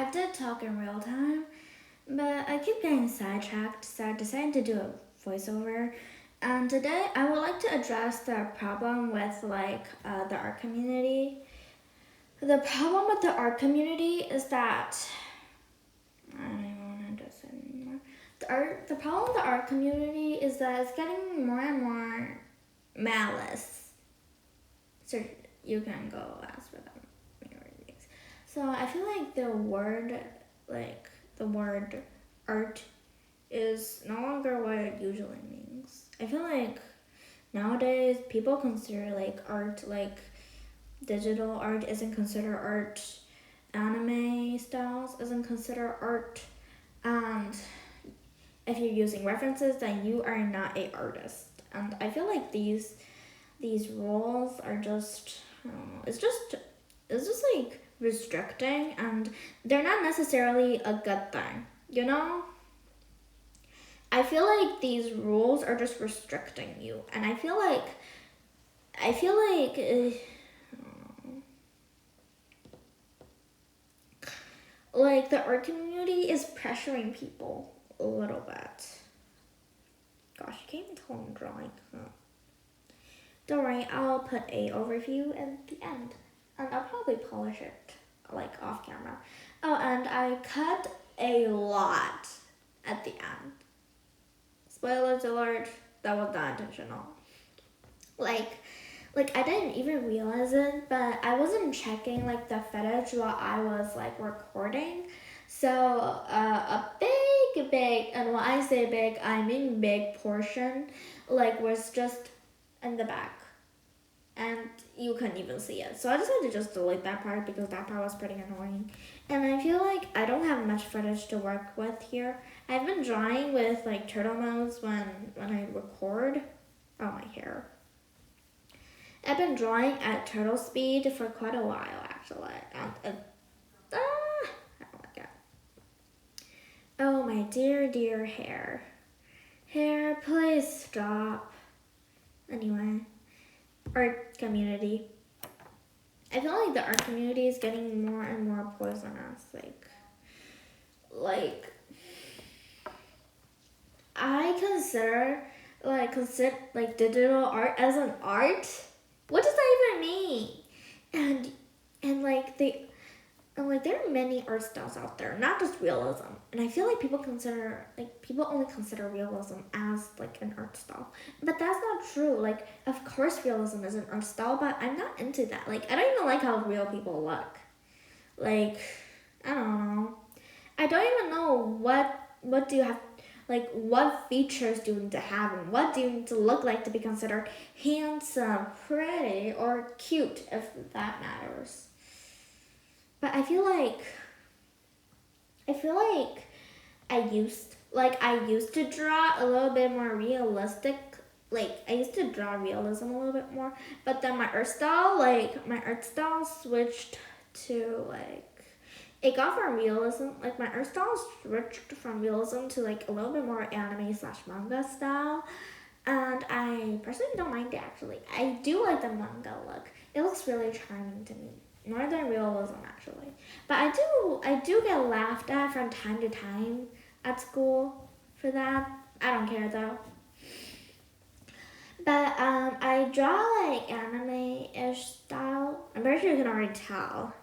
I did talk in real time, but I keep getting sidetracked, so I decided to do a voiceover. And today I would like to address the problem with the art community. The problem with the art community is that I don't even want to address it anymore. The problem with the art community is that it's getting more and more malice. So you can go ask for them. So I feel like the word art is no longer what it usually means. I feel like nowadays people consider art digital art isn't considered art, anime styles isn't considered art, and if you're using references then you are not a artist. And I feel like these rules are just, I don't know, it's just like restricting, and they're not necessarily a good thing, you know? I feel like these rules are just restricting you, and I feel like like the art community is pressuring people a little bit. Gosh, you can't even tell I'm drawing, huh? Don't worry, I'll put a overview at the end, and I'll probably polish it off camera. Oh, and I cut a lot at the end. Spoilers alert, that was not intentional. Like I didn't even realize it, but I wasn't checking the footage while I was recording. So a big, and when I say big, I mean big portion, was just in the back, and you couldn't even see it. So I decided to just delete that part because that part was pretty annoying. And I feel like I don't have much footage to work with here. I've been drawing with turtle modes when I record. Oh, my hair. I've been drawing at turtle speed for quite a while, actually. Oh my god. Oh my dear hair. Hair, please stop. Anyway, art community. I feel like the art community is getting more and more poisonous. I consider digital art as an art. What does that even mean? And there are many art styles out there, not just realism. And I feel like people only consider realism as an art style, but that's not true. Of course realism is an art style, but I'm not into that. I don't even like how real people look. I don't know. I don't even know what do you have. What features do you need to have, and what do you need to look like to be considered handsome, pretty, or cute, if that matters. But I feel like I used to draw a little bit more realistic. I used to draw realism a little bit more, but then my art style switched to it got from realism. My art style switched from realism to a little bit more anime/manga style, and I personally don't mind it. Actually, I do like the manga look. It looks really charming to me, more than realism actually. But I do get laughed at from time to time at school for that. I don't care though. But I draw anime-ish style. I'm pretty sure you can already tell.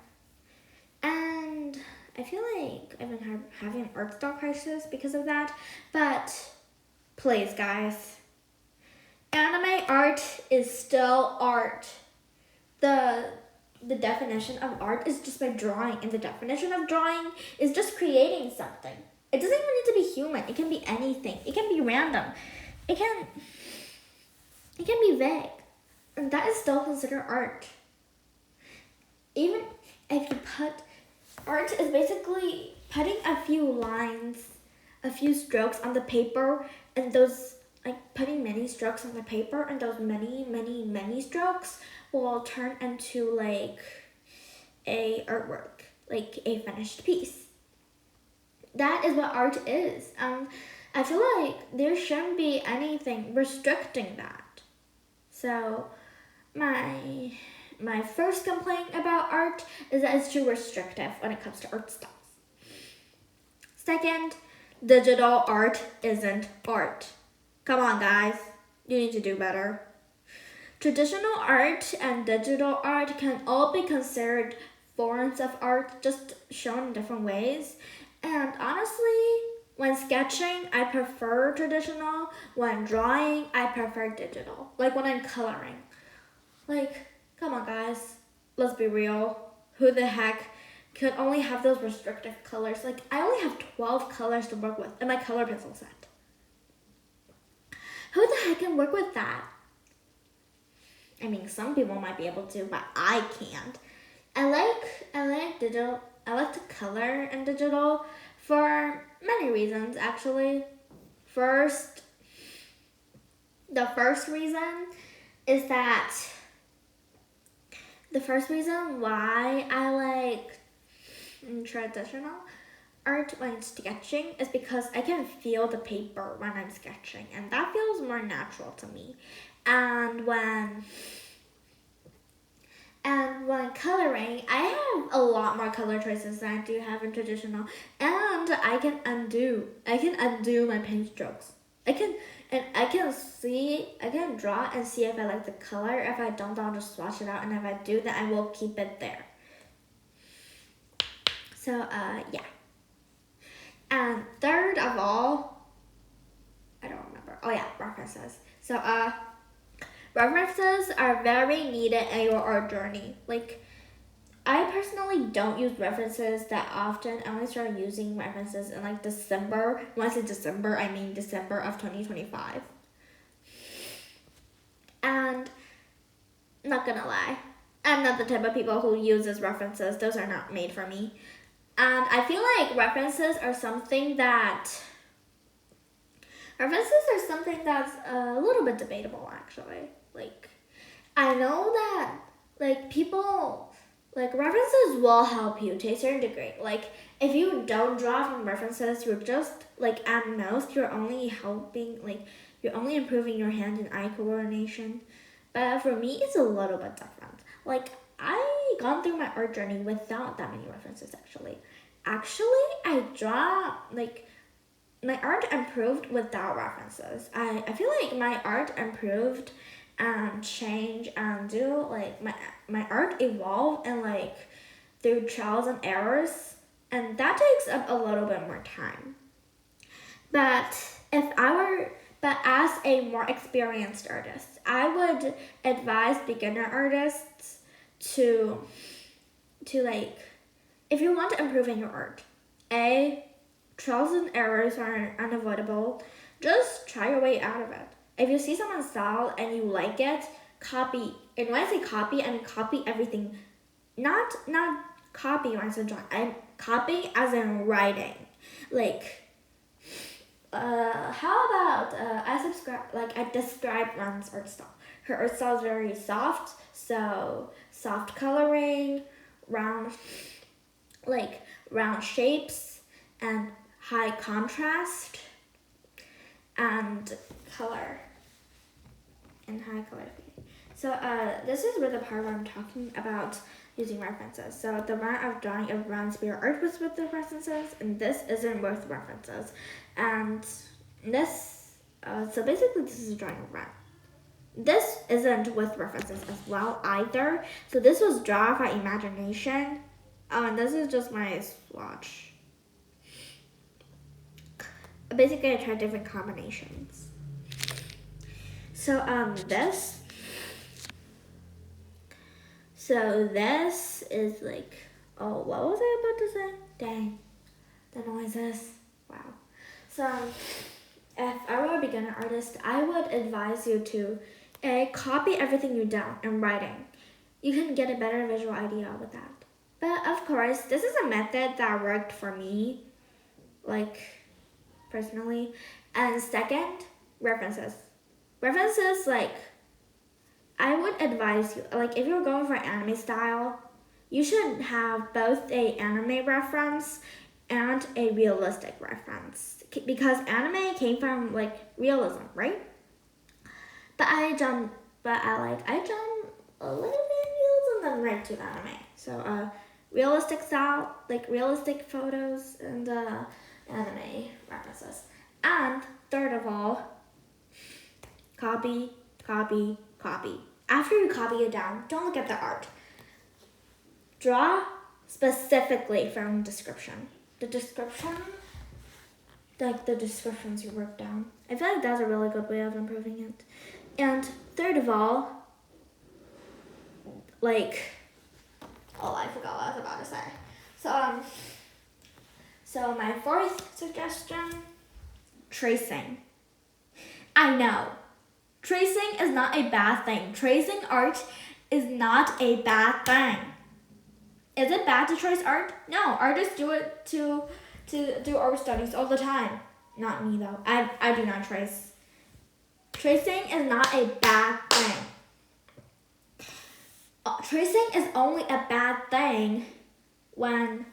And I feel like I've been having an art style crisis because of that. But please, guys, anime art is still art. The definition of art is just by drawing, and the definition of drawing is just creating something. It doesn't even need to be human. It can be anything. It can be random. It can be vague, and that is still considered art. Even if you art is basically putting a few lines, a few strokes on the paper, and those putting many strokes on the paper, and those many strokes will turn into a artwork, a finished piece. That is what art is. I feel like there shouldn't be anything restricting that. So my first complaint about art is that it's too restrictive when it comes to art styles. Second, digital art isn't art. Come on, guys. You need to do better. Traditional art and digital art can all be considered forms of art, just shown in different ways. And honestly, when sketching, I prefer traditional. When drawing, I prefer digital. Like when I'm coloring. Like, come on, guys. Let's be real. Who the heck could only have those restrictive colors? Like, I only have 12 colors to work with in my color pencil set. Who the heck can work with that? I mean, some people might be able to, but I can't. I like digital. I like to color in digital for many reasons, actually. First, the first reason is that the first reason why I like traditional art when sketching is because I can feel the paper when I'm sketching, and that feels more natural to me. And when coloring, I have a lot more color choices than I do have in traditional, and I can undo my paint strokes. I can draw and see if I like the color. If I don't, I'll just swatch it out, and if I do, then I will keep it there. So yeah. And third of all, I don't remember. Oh yeah, references. So references are very needed in your art journey. Like, I personally don't use references that often. I only started using references in like December. When I say December, I mean December of 2025. And not gonna lie, I'm not the type of people who uses references. Those are not made for me. And I feel like references are something that's a little bit debatable, actually. Like, I know that like people like references will help you to a certain degree. Like, if you don't draw from references, you're just like at most you're only improving your hand and eye coordination. But for me, it's a little bit different. Like, I gone through my art journey without that many references, actually. I draw, like, my art improved without references. I feel like my art improved and changed and my art evolved and like through trials and errors, and that takes up a little bit more time. But as a more experienced artist, I would advise beginner artists to like, if you want to improve in your art, trials and errors are unavoidable. Just try your way out of it. If you see someone's style and you like it, copy. And when I say copy, I mean copy everything. Not copy when I say drawing. I copy as in writing. Like, how about I describe Run's art style. Her art style is very soft, so soft coloring, round shapes, and high contrast, and color, and high color. So this is where the part where I'm talking about using references. So the amount of drawing of Run's Spirit art was with the references, and this isn't with references. And this, so basically this is a drawing of Run. This isn't with references as well either. So this was drawn by imagination. And this is just my swatch. Basically, I tried different combinations. So this is like, oh, what was I about to say? Dang, the noises. Wow. So if I were a beginner artist, I would advise you to copy everything you down in writing. You can get a better visual idea with that. But of course, this is a method that worked for me, like, personally. And second, references. References, like, I would advise you, like, if you're going for anime style, you should have both a anime reference and a realistic reference. Because anime came from, like, realism, right? But I jump a little bit in realism, then right to anime. So, realistic style, like realistic photos, and anime references. And third of all, copy, copy, copy. After you copy it down, don't look at the art. Draw specifically from description. The description, like the descriptions you wrote down. I feel like that's a really good way of improving it. And third of all, I forgot what I was about to say. So my fourth suggestion, tracing. I know, tracing is not a bad thing. Tracing art is not a bad thing. Is it bad to trace art? No, artists do it to do art studies all the time. Not me though. I do not trace. Tracing is not a bad thing. Tracing is only a bad thing when,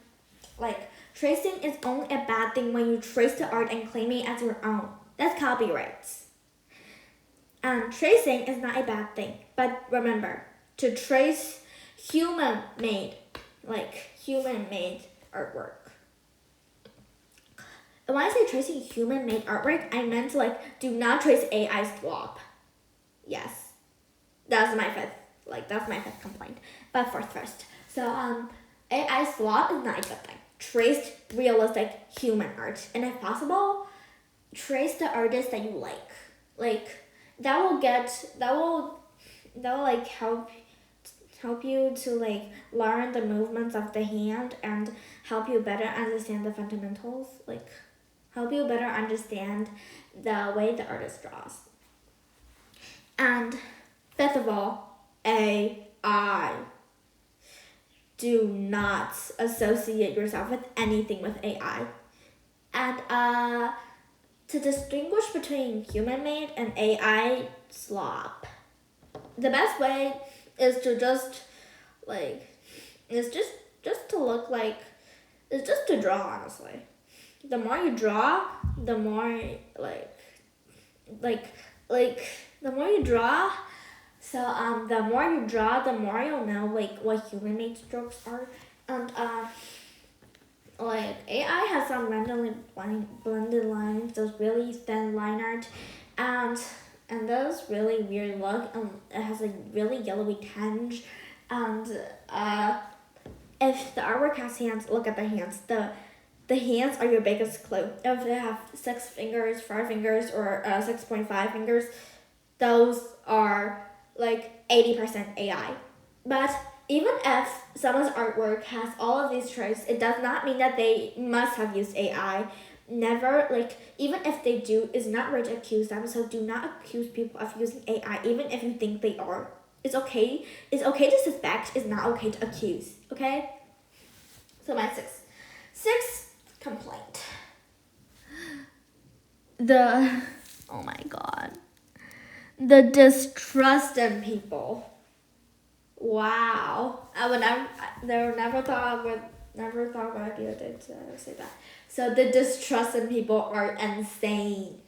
tracing is only a bad thing when you trace the art and claim it as your own. That's copyrights. Tracing is not a bad thing, but remember, to trace human-made artwork. And when I say tracing human-made artwork, I meant do not trace AI swap. Yes, that's my fifth complaint. But fourth first. So AI swap is not a good thing. Trace realistic human art, and if possible, trace the artist that you like. That will help you to learn the movements of the hand and help you better understand the fundamentals. Help you better understand the way the artist draws. And fifth of all, AI. Do not associate yourself with anything with AI. And to distinguish between human-made and AI slop, the best way is to just to draw, honestly. The more you draw, the more the more you draw. So the more you draw, the more you'll know what human-made strokes are. And AI has some randomly blended lines, those really thin line art, and those really weird look. It has a really yellowy tinge, and if the artwork has hands, look at the hands. The hands are your biggest clue. If they have 6 fingers, 5 fingers, or 6.5 fingers, those are 80% AI. But even if someone's artwork has all of these traits, it does not mean that they must have used AI. Never, even if they do, it's not right to accuse them. So do not accuse people of using AI, even if you think they are. It's okay. It's okay to suspect. It's not okay to accuse. Okay? So my sixth complaint. Oh my god. The distrust in people. Wow. I would never thought I'd be able to say that. So the distrust in people are insane.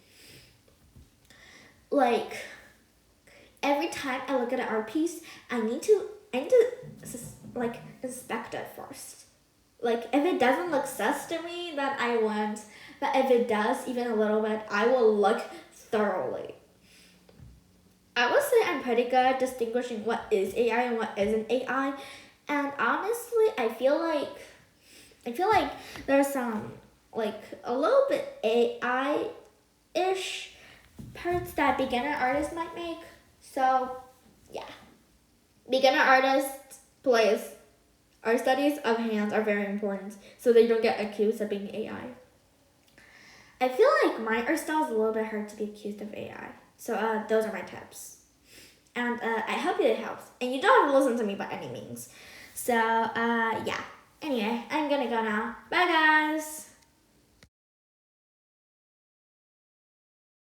Every time I look at an art piece, I need to inspect it first. If it doesn't look sus to me, then I won't. But if it does, even a little bit, I will look thoroughly. I would say I'm pretty good at distinguishing what is AI and what isn't AI. And honestly, I feel like there's some a little bit AI-ish parts that beginner artists might make. So yeah. Beginner artists plays art studies of hands are very important so they don't get accused of being AI. I feel like my art style is a little bit hard to be accused of AI. So those are my tips. And I hope it helps. And you don't have to listen to me by any means. So yeah. Anyway, I'm gonna go now. Bye guys!